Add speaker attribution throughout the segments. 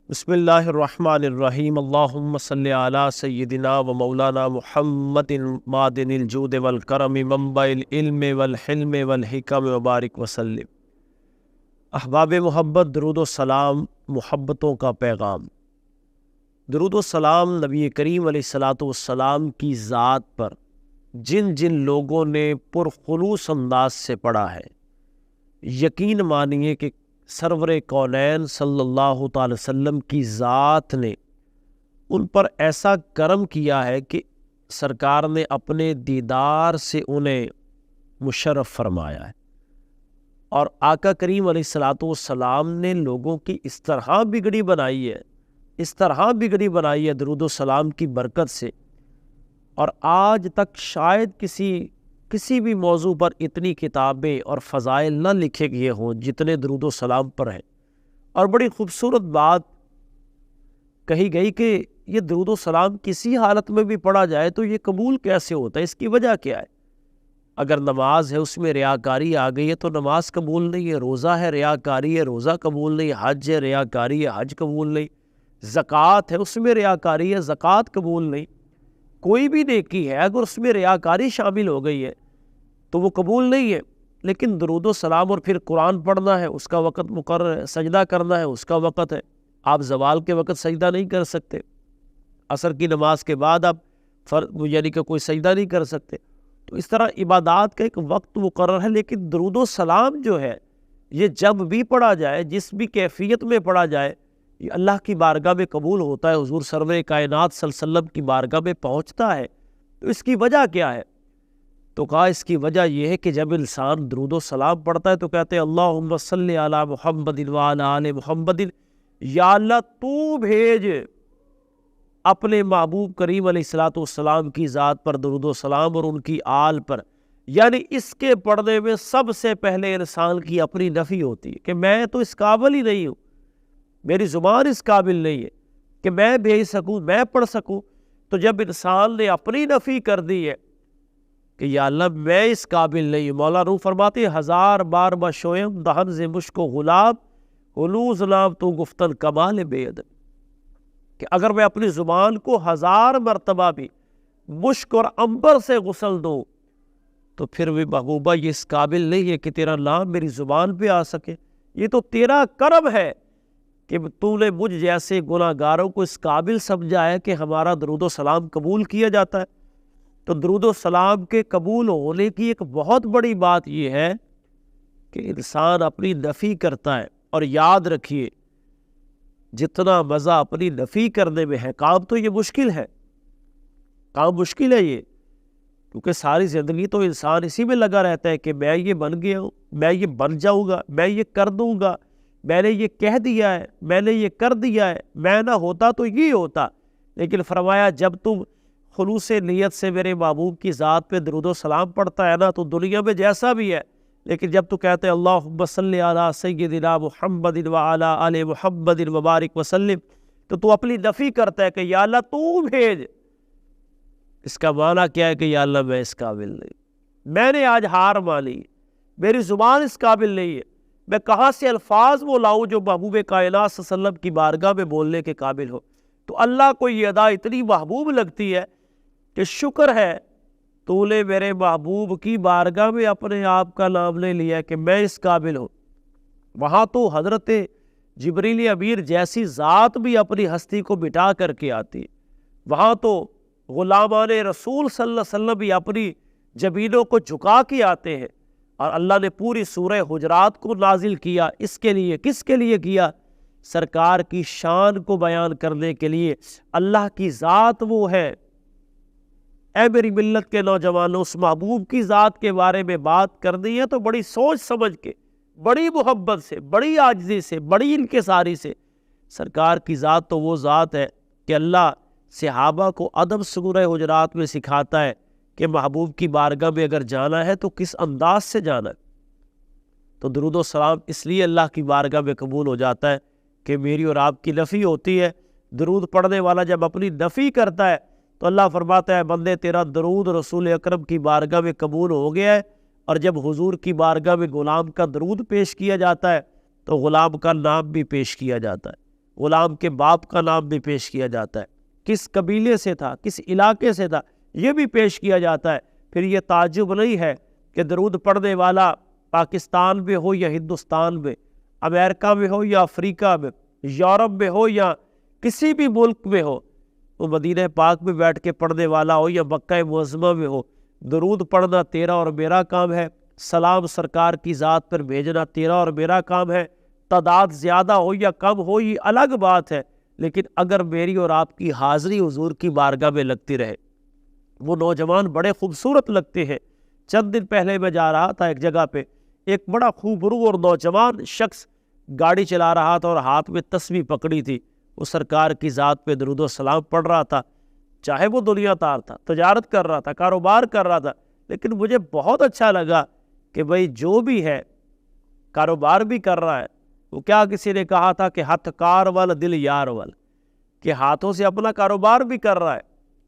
Speaker 1: بسم اللہ الرحمن الرحیم اللہم صلی علی سیدنا و مولانا محمد معدن الجود والکرم منبع العلم والحلم والحکم وبارک وسلم۔ احباب محبت، درود و سلام محبتوں کا پیغام۔ درود و سلام نبی کریم علیہ الصلاۃ والسلام کی ذات پر جن جن لوگوں نے پرخلوص انداز سے پڑھا ہے، یقین مانیے کہ سرور کونین صلی اللہ تعالی وسلم کی ذات نے ان پر ایسا کرم کیا ہے کہ سرکار نے اپنے دیدار سے انہیں مشرف فرمایا ہے، اور آقا کریم علیہ الصلاۃ والسلام نے لوگوں کی اس طرح بگڑی بنائی ہے درود و سلام کی برکت سے، اور آج تک شاید کسی بھی موضوع پر اتنی کتابیں اور فضائل نہ لکھے گئے ہوں جتنے درود و سلام پر ہیں۔ اور بڑی خوبصورت بات کہی گئی کہ یہ درود و سلام کسی حالت میں بھی پڑھا جائے تو یہ قبول کیسے ہوتا ہے، اس کی وجہ کیا ہے؟ اگر نماز ہے اس میں ریاکاری آ گئی ہے تو نماز قبول نہیں ہے، روزہ ہے ریاکاری ہے روزہ قبول نہیں، حج ہے ریاکاری ہے حج قبول نہیں، زکوٰۃ ہے اس میں ریاکاری ہے زکوٰۃ قبول نہیں، کوئی بھی نیکی ہے اگر اس میں ریاکاری شامل ہو گئی ہے تو وہ قبول نہیں ہے۔ لیکن درود و سلام اور پھر قرآن پڑھنا ہے، اس کا وقت مقرر ہے، سجدہ کرنا ہے اس کا وقت ہے، آپ زوال کے وقت سجدہ نہیں کر سکتے، عصر کی نماز کے بعد آپ یعنی کہ کوئی سجدہ نہیں کر سکتے، تو اس طرح عبادات کا ایک وقت مقرر ہے۔ لیکن درود و سلام جو ہے یہ جب بھی پڑھا جائے، جس بھی کیفیت میں پڑھا جائے، یہ اللہ کی بارگاہ میں قبول ہوتا ہے، حضور سرور کائنات صلی اللہ علیہ وسلم کی بارگاہ میں پہنچتا ہے۔ تو اس کی وجہ کیا ہے؟ تو کہا اس کی وجہ یہ ہے کہ جب انسان درود و سلام پڑھتا ہے تو کہتے ہیں اللہم صلی علی محمد وعلی آل محمد، یا اللہ تو بھیج اپنے محبوب کریم علیہ الصلاۃ والسلام کی ذات پر درود و سلام اور ان کی آل پر۔ یعنی اس کے پڑھنے میں سب سے پہلے انسان کی اپنی نفی ہوتی ہے کہ میں تو اس قابل ہی نہیں ہوں، میری زبان اس قابل نہیں ہے کہ میں بھیج سکوں، میں پڑھ سکوں۔ تو جب انسان نے اپنی نفی کر دی ہے کہ یا اللہ میں اس قابل نہیں ہوں، مولا روح فرماتے ہیں ہزار بار بشویم دہن ز مشک و غلاب ہلوز نام تو گفتن کمال بے ادب، کہ اگر میں اپنی زبان کو 1000 مرتبہ بھی مشک اور عنبر سے غسل دوں تو پھر بھی محبوبہ یہ اس قابل نہیں ہے کہ تیرا نام میری زبان پہ آ سکے۔ یہ تو تیرا کرم ہے کہ تو نے مجھ جیسے گناہ گاروں کو اس قابل سمجھا ہے کہ ہمارا درود و سلام قبول کیا جاتا ہے۔ تو درود و سلام کے قبول ہونے کی ایک بہت بڑی بات یہ ہے کہ انسان اپنی نفی کرتا ہے، اور یاد رکھیے جتنا مزہ اپنی نفی کرنے میں ہے، کام تو یہ مشکل ہے، کام مشکل ہے یہ، کیونکہ ساری زندگی تو انسان اسی میں لگا رہتا ہے کہ میں یہ بن گیا ہوں، میں یہ بن جاؤں گا، میں یہ کر دوں گا، میں نے یہ کہہ دیا ہے، میں نے یہ کر دیا ہے، میں نہ ہوتا تو یہ ہوتا۔ لیکن فرمایا جب تم خلوص نیت سے میرے محبوب کی ذات پہ درود و سلام پڑھتا ہے نا تو دنیا میں جیسا بھی ہے، لیکن جب تو کہتے ہیں اللہم صلی علی سیدنا محمد وعلی آل محمد وبارک وسلم، تو اپنی نفی کرتا ہے کہ یا اللہ تو بھیج۔ اس کا معنی کیا ہے کہ یا اللہ میں اس قابل نہیں، میں نے آج ہار مانی، میری زبان اس قابل نہیں ہے، میں کہاں سے الفاظ وہ لاؤں جو محبوب کائنات صلی اللہ علیہ وسلم کی بارگاہ میں بولنے کے قابل ہو۔ تو اللہ کو یہ ادا اتنی محبوب لگتی ہے کہ شکر ہے تو نے میرے محبوب کی بارگاہ میں اپنے آپ کا نام لے لیا کہ میں اس قابل ہوں۔ وہاں تو حضرت جبریل امیر جیسی ذات بھی اپنی ہستی کو مٹا کر کے آتی، وہاں تو غلامان رسول صلی اللہ علیہ وسلم بھی اپنی جبینوں کو جھکا کے آتے ہیں، اور اللہ نے پوری سورہ حجرات کو نازل کیا اس کے لیے، کس کے لیے کیا؟ سرکار کی شان کو بیان کرنے کے لیے۔ اللہ کی ذات وہ ہے، اے میری ملت کے نوجوانوں، اس محبوب کی ذات کے بارے میں بات کرنی ہے تو بڑی سوچ سمجھ کے، بڑی محبت سے، بڑی عاجزی سے، بڑی انکساری سے۔ سرکار کی ذات تو وہ ذات ہے کہ اللہ صحابہ کو ادب سورہ حجرات میں سکھاتا ہے کہ محبوب کی بارگاہ میں اگر جانا ہے تو کس انداز سے جانا ہے۔ تو درود و سلام اس لیے اللہ کی بارگاہ میں قبول ہو جاتا ہے کہ میری اور آپ کی نفی ہوتی ہے۔ درود پڑھنے والا جب اپنی نفی کرتا ہے تو اللہ فرماتا ہے بندے تیرا درود رسول اکرم کی بارگاہ میں قبول ہو گیا ہے۔ اور جب حضور کی بارگاہ میں غلام کا درود پیش کیا جاتا ہے تو غلام کا نام بھی پیش کیا جاتا ہے۔ غلام کے باپ کا نام بھی پیش کیا جاتا ہے، کس قبیلے سے تھا، کس علاقے سے تھا، یہ بھی پیش کیا جاتا ہے۔ پھر یہ تعجب نہیں ہے کہ درود پڑھنے والا پاکستان میں ہو یا ہندوستان میں، امریکہ میں ہو یا افریقہ میں، یورپ میں ہو یا کسی بھی ملک میں ہو، وہ مدینہ پاک میں بیٹھ کے پڑھنے والا ہو یا مکہ معظمہ میں ہو، درود پڑھنا تیرا اور میرا کام ہے، سلام سرکار کی ذات پر بھیجنا تیرا اور میرا کام ہے۔ تعداد زیادہ ہو یا کم ہو یہ الگ بات ہے، لیکن اگر میری اور آپ کی حاضری حضور کی بارگاہ میں لگتی رہے۔ وہ نوجوان بڑے خوبصورت لگتے ہیں۔ چند دن پہلے میں جا رہا تھا ایک جگہ پہ، ایک بڑا خوبرو اور نوجوان شخص گاڑی چلا رہا تھا اور ہاتھ میں تسبیح پکڑی تھی، وہ سرکار کی ذات پہ درود و سلام پڑھ رہا تھا۔ چاہے وہ دنیا دار تھا، تجارت کر رہا تھا، کاروبار کر رہا تھا، لیکن مجھے بہت اچھا لگا کہ بھائی جو بھی ہے کاروبار بھی کر رہا ہے۔ وہ کیا کسی نے کہا تھا کہ ہتھ کار وال دل یار وال، کہ ہاتھوں سے اپنا کاروبار بھی کر رہا ہے،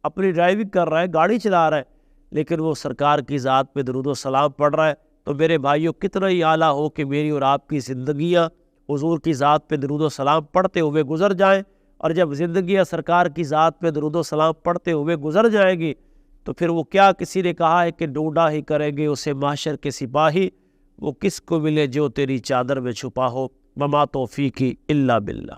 Speaker 1: اپنی ڈرائیونگ کر رہا ہے، گاڑی چلا رہا ہے، لیکن وہ سرکار کی ذات پہ درود و سلام پڑھ رہا ہے۔ تو میرے بھائیوں کتنا ہی اعلیٰ ہو کہ میری اور آپ کی زندگیاں حضور کی ذات پہ درود و سلام پڑھتے ہوئے گزر جائیں، اور جب زندگیاں سرکار کی ذات پہ درود و سلام پڑھتے ہوئے گزر جائیں گی تو پھر وہ کیا کسی نے کہا ہے کہ ڈھونڈا ہی کریں گے اسے محشر کے سپاہی، وہ کس کو ملے جو تیری چادر میں چھپا ہو۔ وما توفیقی الا باللہ۔